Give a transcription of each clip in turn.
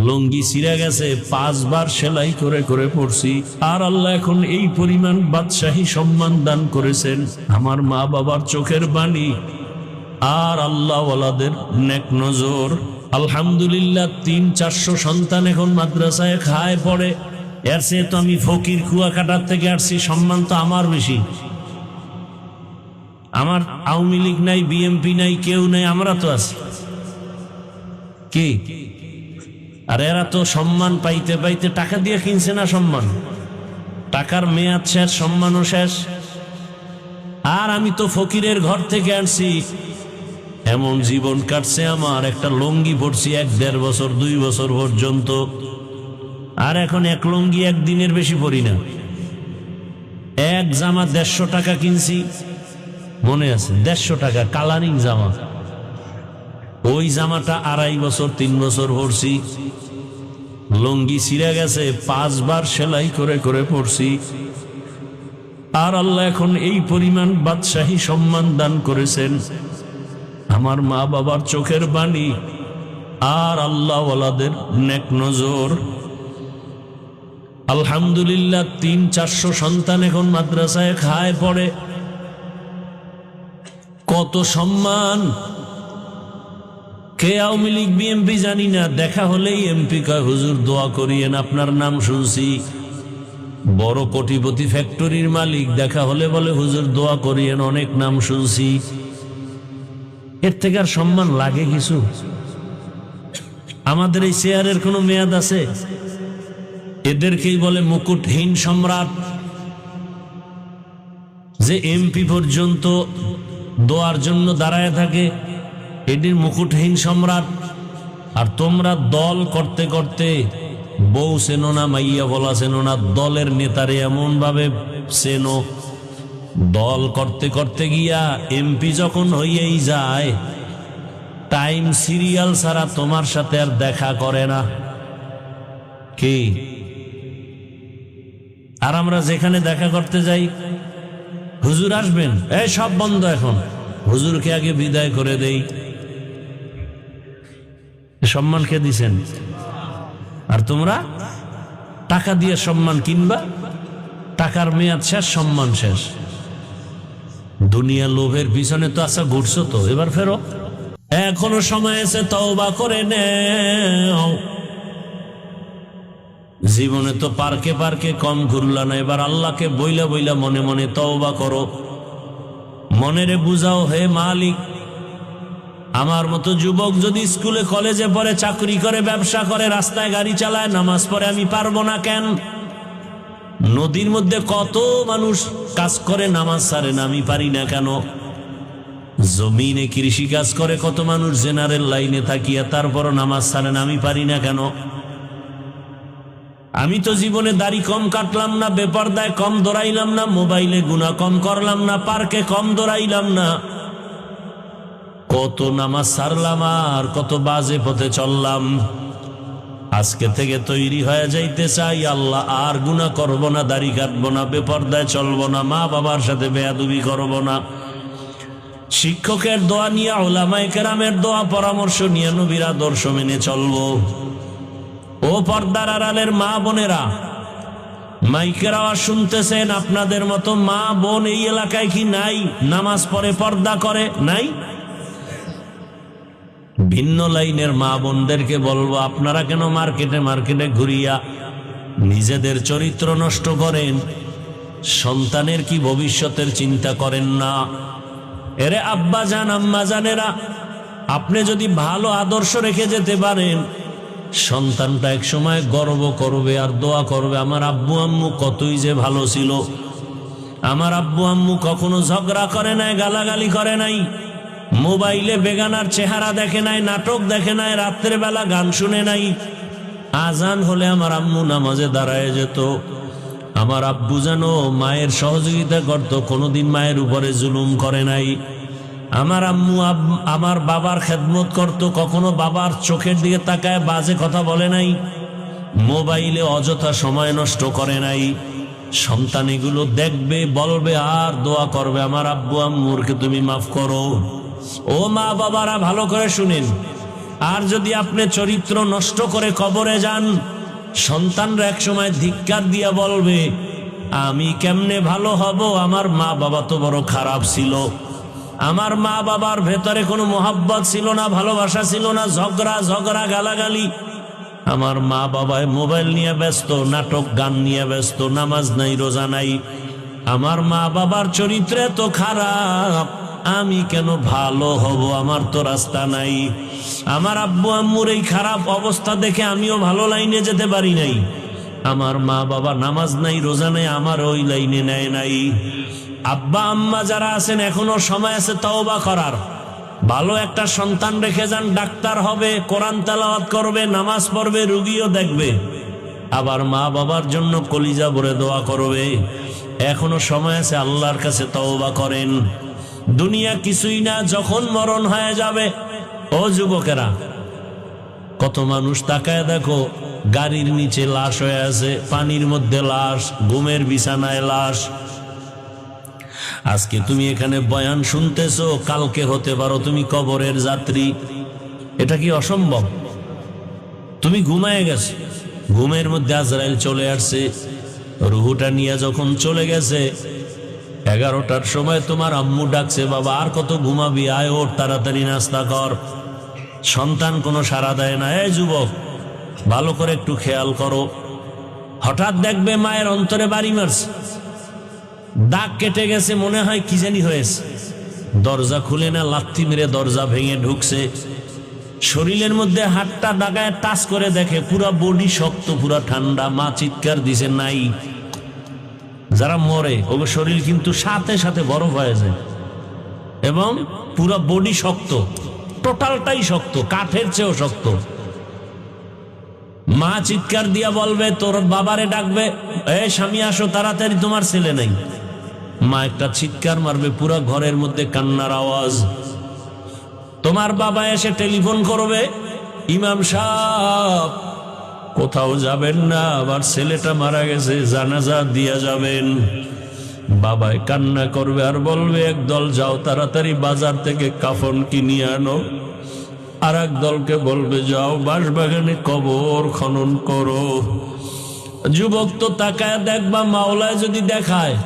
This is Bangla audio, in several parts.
লুঙ্গি ছিঁড়ে গেছে, 5 বার সেলাই করে করে পড়ছি। আর আল্লাহ এখন এই পরিমাণ বাদশাহী সম্মান দান করেছেন। আমার মা বাবার চোখের বাণী আর আল্লাহ ওয়ালাদের নেক নজর। আলহামদুলিল্লাহ 300-400 সন্তান এখন মাদ্রাসায় খায় পড়ে। এর চেয়ে তো আমি ফকির কুয়াকাটার থেকে আসছি, সম্মান তো আমার বেশি। আমার আওয়ামী লীগ নাই, বিএমপি নাই, কেউ নাই, আমরা তো আছি কি। আর এরা তো সম্মান পাইতে পাইতে টাকা দিয়ে কিনছে না সম্মান। টাকার মেয়াদ শেষ, সম্মানও শেষ। আর আমি তো ফকিরের ঘর থেকে আসছি, এমন জীবন কাটছে আমার। একটা লুঙ্গি পড়ছি 1-1.5 বছর 2 বছর পর্যন্ত, আর এখন এক লুঙ্গি একদিনের বেশি পরি না। এক জামা 150 টাকা কিনছি, মনে আছে, 150 টাকা কালারিং জামা। ওই জামাটা 2.5 বছর 3 বছর পরছি। লুঙ্গি ছিঁড়ে গেছে, 5 বার সেলাই করে করে পড়ছি। আর আল্লাহ এখন এই পরিমাণ বাদশাহী সম্মান দান করেছেন। আমার মা বাবার চোখের বাণী আর আল্লাহ ওয়ালাদের নেক নজর। আলহামদুলিল্লাহ 300-400 সন্তান এখন মাদ্রাসায় খায় পড়ে। কত সম্মান। কে আওয়ামী লীগ বিএমপি জানি না, দেখা হলেই এমপি কয় হুজুর দোয়া করিয়েন, আপনার নাম শুনছি। বড় কোটিপতি ফ্যাক্টরির মালিক, দেখা হলে বলে হুজুর দোয়া করিয়েন, অনেক নাম শুনছি। এর থেকে আর সম্মান লাগে কিছু? আমাদের এই চেয়ারের কোনো মেয়াদ আছে? এদেরকেই বলে মুকুটহীন সম্রাট। যে এমপি পর্যন্ত দোয়ার জন্য দাঁড়ায় থাকে, এটির মুকুটহীন সম্রাট। আর তোমরা দল করতে করতে বউ চেনো না, মাইয়া বলা চেনো না, দলের নেতারে এমন ভাবে চেনো। দল করতে করতে গিয়া এমপি যখন হইয়াই যায়, টাইম সিরিয়াল ছাড়া তোমার সাথে আর দেখা করে না। কি? আর আমরা যেখানে দেখা করতে যাই, হুজুর আসবেন, এই সব বন্ধ এখন, হুজুরকে আগে বিদায় করে দেই। সম্মান কে দিছেন? আর তোমরা টাকা দিয়ে সম্মান কিনবা, টাকার মেয়াদ শেষ, সম্মান শেষ। দুনিয়া লোভের পিছনে তো আচ্ছা ঘুরছো, তো এবার ফেরো, এখনো সময় আছে, তওবা করে নেও। জীবনে তো পার্কে পার্কে কম ঘুরলা না, এবার আল্লাহকে বইলা বইলা মনে মনে তওবা করো। মনেরে বুঝাও, হে মালিক, আমার মতো যুবক যদি স্কুলে কলেজে পড়ে, চাকরি করে, ব্যবসা করে, রাস্তায় গাড়ি চালায়, নামাজ পড়ে, আমি পারবো না কেন? নদীর মধ্যে কত মানুষ কাজ করে, নামাজ ছাড়ে না, আমি পারি না কেন? জমিনে কৃষি কাজ করে কত মানুষ, জেনারেল লাইনে থাকিয়া তারপরও নামাজ ছাড়ে না, আমি পারি না কেন? আমি তো জীবনে দাড়ি কম কাটলাম না, বেপরদায় কম দৌড়াইলাম না, মোবাইলে গুনাহ কম করলাম না, পার্কে কম দৌড়াইলাম না, কত নামাজ ছাড়লাম আর কত বাজে পথে চললাম। আজকে থেকে তৈরি হয়ে যাইতে চাই, আল্লাহ আর গুনাহ করব না, দাড়ি কাটবো না, বেপরদায় চলবো না, মা বাবার সাথে বেয়াদবি করব না। শিক্ষকের দোয়া নিয়ে, উলামায়ে কেরামের দোয়া পরামর্শ নিয়ে নবীর আদর্শ মেনে চলবো। ও পর্দার আড়ালের মা বোনেরা, মাইকের আওয়াজ শুনতেছেন, আপনাদের মতো মা বোন এই এলাকায় কি নাই? নামাজ পড়ে, পর্দা করে? নাই? ভিন্ন লাইনের মা বোনদেরকে বলবো, আপনারা কেন মার্কেটে মার্কেটে ঘুরিয়া নিজেদের চরিত্র নষ্ট করেন? সন্তানের কি ভবিষ্যতের চিন্তা করেন না? এরে আব্বা জান, আম্মা জানেরা, আপনি যদি ভালো আদর্শ রেখে যেতে পারেন, সন্তানটা এক সময় গর্ব করবে আর দোয়া করবে, আমার আব্বু আম্মু কতই যে ভালো ছিল। আমার আব্বু আম্মু কখনো ঝগড়া করে নাই, গালাগালি করে নাই, মোবাইলে বেগানার চেহারা দেখে নাই, নাটক দেখে নাই, রাত্রের বেলা গান শুনে নাই। আজান হলে আমার আম্মু নামাজে দাঁড়ায় যেত। আমার আব্বু যেন মায়ের সহযোগিতা করত, কোনোদিন মায়ের উপরে জুলুম করে নাই। আমার আম্মু আমার বাবার খেদমত করত, কখনো বাবার চোখের দিকে তাকায় বাজে কথা বলে নাই, মোবাইলে অযথা সময় নষ্ট করে নাই। সন্তান এগুলো দেখবে, বলবে আর দোয়া করবে, আমার আব্বু আম্মুরকে তুমি মাফ করো। ও মা বাবারা, ভালো করে শুনেন, আর যদি আপনি চরিত্র নষ্ট করে কবরে যান, সন্তানরা এক সময় ধিক্কার দিয়া বলবে, আমি কেমনে ভালো হব, আমার মা বাবা তো বড় খারাপ ছিল, আমার মা বাবার ভেতরে কোনো মোহাব্বত ছিল না, ভালোবাসা ছিল না, ঝগড়া গালাগালি। আমার মা বাবায় মোবাইল নিয়ে ব্যস্ত, নাটক গান নিয়ে ব্যস্ত, নামাজ নাই, রোজা নাই। আমার মা বাবার চরিত্র তো খারাপ, আমি কেন ভালো হব, আমার তো রাস্তা নাই। আমার আব্বু আম্মুর এই খারাপ অবস্থা দেখে আমিও ভালো লাইনে যেতে পারি নাই। আমার মা বাবা নামাজ নাই, রোজা নাই, আমার ওই লাইনে নেয় নাই। আব্বা আম্মা যারা আছেন, এখনো সময় আছে তওবা করার। ভালো একটা সন্তান রেখে যান, ডাক্তার হবে, কোরআন তেলাওয়াত করবে, নামাজ পড়বে, রুগীও দেখবে, আবার মা বাবার জন্য কলিজা ভরে দোয়া করবে। এখনো সময় আছে, আল্লাহর কাছে তওবা করেন। দুনিয়া কিছুই না, যখন মরণ হয়ে যাবে। ও যুবকেরা, কত মানুষ তাকায় দেখো, গাড়ির নিচে লাশ হয়ে আছে, পানির মধ্যে লাশ, ঘুমের বিছানায় লাশ। আজকে তুমি এখানে বয়ান শুনতেছো, কালকে হতে পারো তুমি কবরের যাত্রী। এটা কি অসম্ভব? তুমি ঘুমায় গেছো, ঘুমের মধ্যে আজরাইল চলে আসছে, রুহুটা নিয়ে যখন চলে গেছে, 11টার সময় তোমার আম্মু ডাকছে, বাবা আর কত ঘুমাবি, আয় ওঠ, তাড়াতাড়ি নাস্তা কর। সন্তান কোনো সাড়া দেয় না। এই যুবক, ভালো করে একটু খেয়াল করো। হঠাৎ দেখবে মায়ের অন্তরে বাড়ি মারছে, দাগ কেটে গেছে, মনে হয় কি জানি হয়েছে। দরজা খুলে না, লাথি মেরে দরজা ভেঙে ঢুকছে। শরীরের মধ্যে হাতটা দাগায় টাচ করে দেখে, পুরা বডি শক্ত, পুরা ঠান্ডা। মা চিৎকার দিছে, নাই। যারা মরে, ওর শরীর কিন্তু সাথে সাথে বরফ হয়ে যায় এবং পুরা বডি শক্ত, টোটালটাই শক্ত, কাঠের চেয়েও শক্ত। মা চিৎকার দিয়া বলবে, তোর বাবারে ডাকবে, এ স্বামী আসো তাড়াতাড়ি, তোমার ছেলে নাই। মা একটা চিৎকার মারবে, পুরা ঘরের মধ্যে কান্নার আওয়াজ। তোমার বাবা এসে টেলিফোন করবে, ইমাম সাহেব কোথাও যাবেন না, আবার ছেলেটা মারা গেছে, জানাজা দিয়া যাবেন। বাবাই কান্না করবে আর বলবে, একদল যাও তাড়াতাড়ি বাজার থেকে কাফন কিনিয়ে আনো, আর এক দলকে বলবে যাও বাঁশবাগানে কবর খনন করো। যুবক তো তাকায় দেখবা, মাওলায় যদি দেখায়,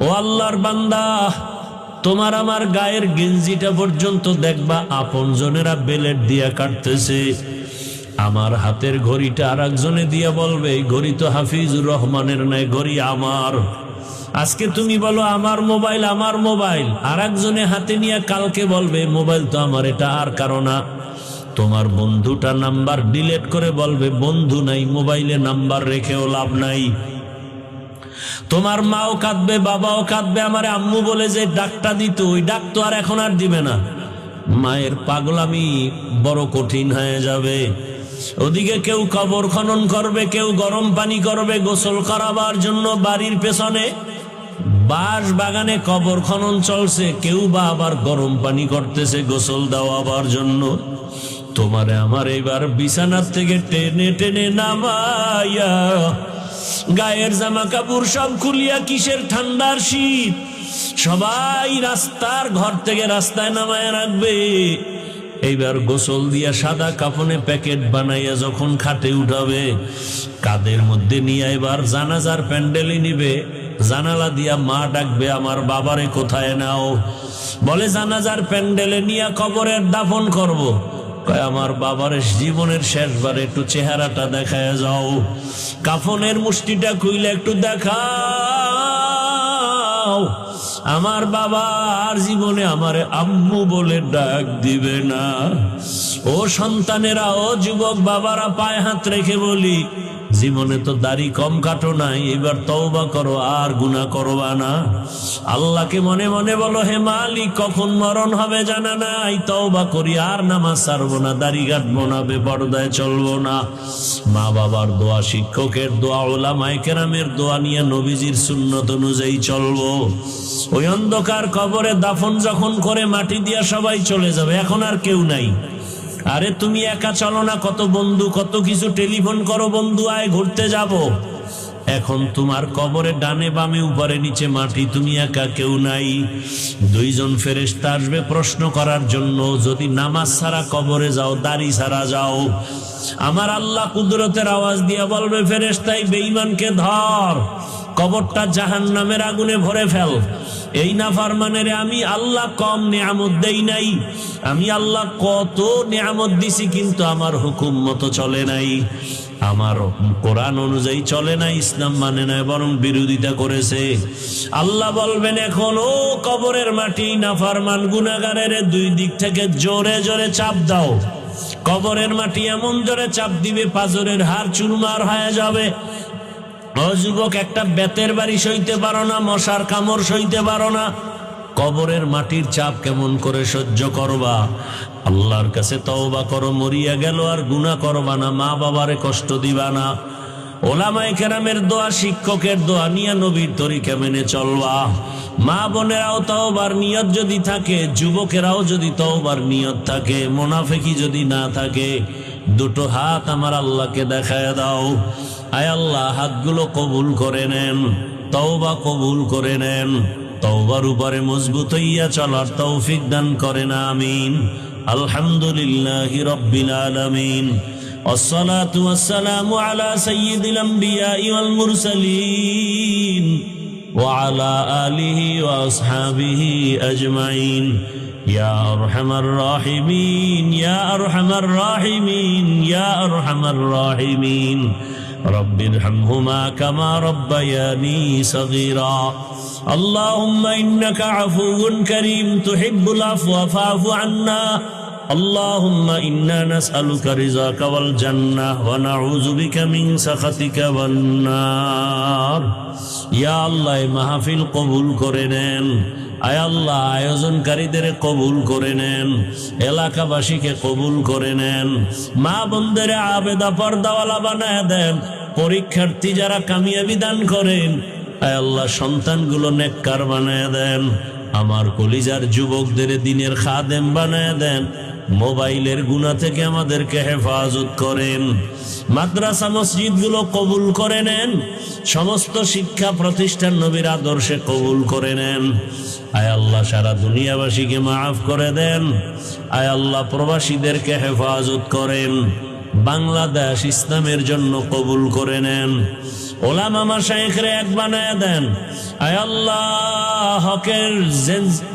ও আল্লাহর বান্দা, তোমার আমার গায়ের গেঞ্জিটা পর্যন্ত দেখবা আপনজনেরা বেলেট দিয়া কাটতেছে। আমার হাতের ঘড়িটা আর একজনে দিয়া বলবে, এই ঘড়ি তো হাফিজুর রহমানের নাই, ঘড়ি আমার। আজকে তুমি বলো আমার মোবাইল, আমার মোবাইল, আর একজনে হাতে নিয়ে কালকে বলবে মোবাইল তো আমার, এটা আর কারো না। তোমার বন্ধুটা নাম্বার ডিলিট করে বলবে বন্ধু নাই, মোবাইলে নাম্বার রেখেও লাভ নাই। তোমার মাও কাঁদবে, বাবাও কাঁদবে, আমার আম্মু বলে যে ডাকটা দিত, ওই ডাক তো আর এখন আর দিবে না। মায়ের পাগলামি বড় কঠিন হয়ে যাবে। ওদিকে কেউ কবর খনন করবে, কেউ গরম পানি করবে গোসল করাবার জন্য। বাড়ির পেছনে বাঁশ বাগানে কবর খনন চলছে, কেউ বা আবার গরম পানি করতেছে গোসল দেওয়াবার জন্য। তোমারে আমার এবার বিছানার থেকে টেনে টেনে নামাইয়া, গায়ের জামা কাপড় সব খুলিয়া, কিসের ঠান্ডার শীত, সবাই রাস্তার ঘর থেকে রাস্তায় নামায় রাখবে। এইবার গোসল দিয়া সাদা কাফনে প্যাকেট বানাইয়া যখন খাটে উঠাবে, কাদের মধ্যে নিয়ে এবার জানাজার প্যান্ডেলে নিবে। জানালা দিয়া মা ডাকবে, আমার বাবারে কোথায় নাও? বলে জানাজার প্যান্ডেলে নিয়ে কবরের দাফন করব। কয় আমার বাবার জীবনের শেষবার একটু চেহারাটা দেখায় যাও, কাফনের মুষ্টিটা খুইলে একটু দেখাও। আমার বাবা আর জীবনে আমারে আম্মু বলে ডাক দিবে না। ও সন্তানেরা, ও যুবক বাবারা, পায়ে হাত রেখে বলি, জীবনে তো দাড়ি কম কাটো নাই, এবার তওবা করো, আর গুনাহ করবা না। আল্লাহকে মনে মনে বলো, হে মালিক, কখন মরণ হবে জানা নাই, তওবা করি, আর নামাজ ছাড়বো না, দাড়ি কাটবো না, বেপরদায় চলবো না। মা বাবার দোয়া, শিক্ষকের দোয়া, উলামায়ে কেরামের দোয়া নিয়ে নবীজির সুন্নত অনুযায়ী চলবো। ওই অন্ধকার কবরে দাফন যখন করে মাটি দিয়া সবাই চলে যাবে, এখন আর কেউ নাই। আরে তুমি একা চলো না, কত বন্ধু, কত কিছু টেলিফোন করো, বন্ধু আয় ঘুরতে যাব। এখন তোমার কবরে ডানে বামে উপরে নিচে মাটি, তুমি একা, কেউ নাই। দুইজন ফেরেশতা আসবে প্রশ্ন করার জন্য। যদি নামাজ ছাড়া কবরে যাও, দাড়ি ছাড়া যাও, আমার আল্লাহ কুদরতের আওয়াজ দিয়ে বলবে, ফেরেশতাই বেঈমানকে ধর, কবরটা জাহান্নামের আগুনে ভরে ফেল। এই নাফরমানের আমি আল্লাহ কম নিয়ামত দেই নাই, আমি আল্লাহ কত নিয়ামত দিছি, কিন্তু আমার হুকুম মতো চলে নাই, আমার কোরআন অনুযায়ী চলে না, ইসলাম মানে না, বরং বিরোধিতা করেছে। আল্লাহ বলবেন, এখন ও কবরের মাটি, নাফরমান গুনাহগারের দুই দিক থেকে জোরে জোরে চাপ দাও। কবরের মাটি এমন জোরে চাপ দিবে, পাঁজরের হাড় চুরমার হয়ে যাবে। ও যুবক, একটা বেতের বাড়ি সইতে পারো না, মশার কামড় সইতে পারো না, কবরের মাটির চাপ কেমন করে সহ্য করবা? আল্লাহর কাছে তওবা করো, মরিয়া গেল আর গুনাহ করবা না, মা বাবারে কষ্ট দিবা না। ওলামায়ে কেরামের দোয়া, শিক্ষকের দোয়া নিয়ে নবীর তরিকা মেনে চলবা। মা বোনেরাও তওবার নিয়ত যদি থাকে, যুবকেরাও যদি তওবার নিয়ত থাকে, মুনাফিকি যদি না থাকে, দুটো হাত আমার আল্লাহকে দেখায় দাও। আয় আল্লাহ, হাতগুলো কবুল করে নেন, তওবা কবুল করে নেন, তওবার উপরে মজবুত হইয়া চলার তৌফিক দান করেন, আমিন। আলহামদুলিল্লাহি রাব্বিল আলামিন, والصلاة والسلام على سيد الأنبياء والمرسلين وعلى آله وأصحابه أجمعين يا أرحم الراحمين يا أرحم الراحمين يا أرحم الراحمين رب ارحمهما كما ربياني صغيرا اللهم إنك عفو كريم تحب العفو فاعف عنا اللهم إنا نسألك رضاك والجنة ونعوذ بك من سخطك والنار يا الله মাহফিল কবুল করে নেন। আয় আল্লাহ, আয়োজনকারীদের কবুল করে নেন, এলাকাবাসীকে কবুল করে নেন, মা বোনদের আবেদা পর্দাওয়ালা বানায় দেন, পরীক্ষার্থী যারা কামিয়াবি দান করেন, আয় আল্লাহ সন্তানগুলো নেককার বানায় দেন, আমার কলিজার যুবকদের দিনের খাদেম বানায় দেন, মোবাইলের গুনাহ থেকে আমাদেরকে হেফাজত করেন, মাদ্রাসা মসজিদ গুলো কবুল করে নেন, সমস্ত শিক্ষা প্রতিষ্ঠান নবীর আদর্শে কবুল করে নেন। আয় আল্লাহ সারা দুনিয়াবাসীকে মাফ করে দেন। আয় আল্লাহ প্রবাসীদেরকে হেফাজত করেন, বাংলাদেশ ইসলামের জন্য কবুল করে নেন, ওলামা মাশায়েখরে এক বানায় দেন। আয় আল্লাহ হকের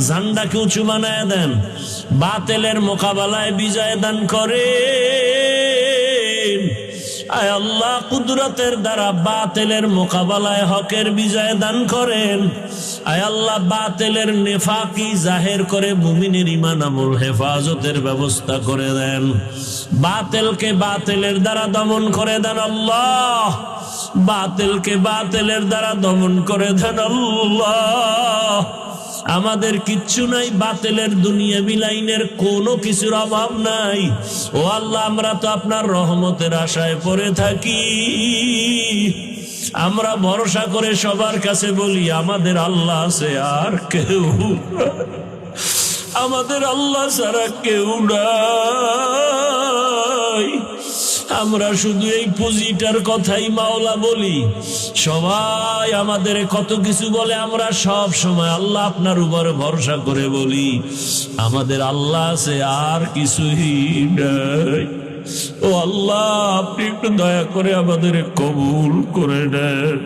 ঝান্ডাকে উঁচু বানায় দেন, বাতিলের মোকাবেলায় বিজয় দান করেন। আয় আল্লাহ কুদরতের দ্বারা বাতিলের মোকাবেলায় হকের বিজয় দান করেন। আয় আল্লাহ বাতিলের নেফাকি জাহের করে মুমিনের ঈমান আমল হেফাজতের ব্যবস্থা করে দেন, বাতিলকে বাতিলের দ্বারা দমন করে দেন আল্লাহ, বাতিলকে বাতিলের দ্বারা দমন করে দেন আল্লাহ। আমাদের কিচ্ছু নাই, বাতিলের দুনিয়াবি লাইনের কোনো কিছুর অভাব নাই। ও আল্লাহ, আমরা তো আপনার রহমতের আশায় পড়ে থাকি, আমরা ভরসা করে সবার কাছে বলি আমাদের আল্লাহ আছে, আর কেউ, আমাদের আল্লাহ ছাড়া কেউ নাই। আমরা শুধু এই পুঁজিটার কথাই মাওলা বলি, সবাই আমাদের কত কিছু বলে, আমরা সব সময় আল্লাহ আপনার উপরে ভরসা করে বলি আমাদের আল্লাহ আছে, আর কিছুই নাই। ও আল্লাহ, আপনি একটু দয়া করে আমাদের কবুল করে নেন।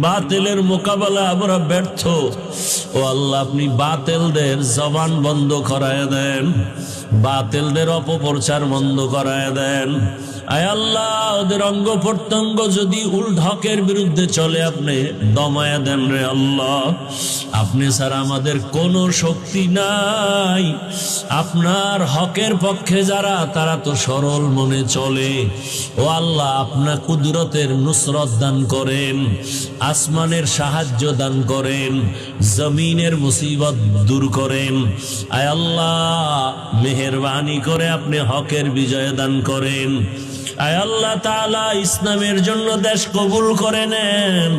বাতিলের মোকাবেলা আমরা ব্যর্থ, ও আল্লাহ আপনি বাতিলদের জবান বন্ধ করায় দেন, বাতিলদের অপপ্রচার বন্ধ করায় দেন। আয় আল্লাহ ওদের অঙ্গ প্রত্যঙ্গ যদি উল্ট হকের বিরুদ্ধে চলে, আপনি দমায়া দেন রে আল্লাহ। আপনি ছাড়া আমাদের কোনো শক্তি নাই, আপনার হকের পক্ষে যারা, তারা তো সরল মনে চলে। ও আল্লাহ, আপনার কুদরতের নুসরত দান করেন, আসমানের সাহায্য দান করেন, জমিনের মুসিবত দূর করেন। আয় আল্লাহ মেহেরবানি করে আপনি হকের বিজয় দান করেন। আয় আল্লাহ তাআলা ইসলামের জন্য দেশ কবুল করে নেন।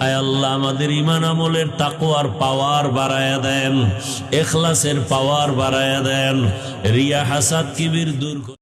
আয় আল্লাহ আমাদের ঈমান আমলের তাকওয়ার পাওয়ার বাড়ায়া দেন, ইখলাসের পাওয়ার বাড়ায়া দেন, রিয়া হাসাদ কিবির দূর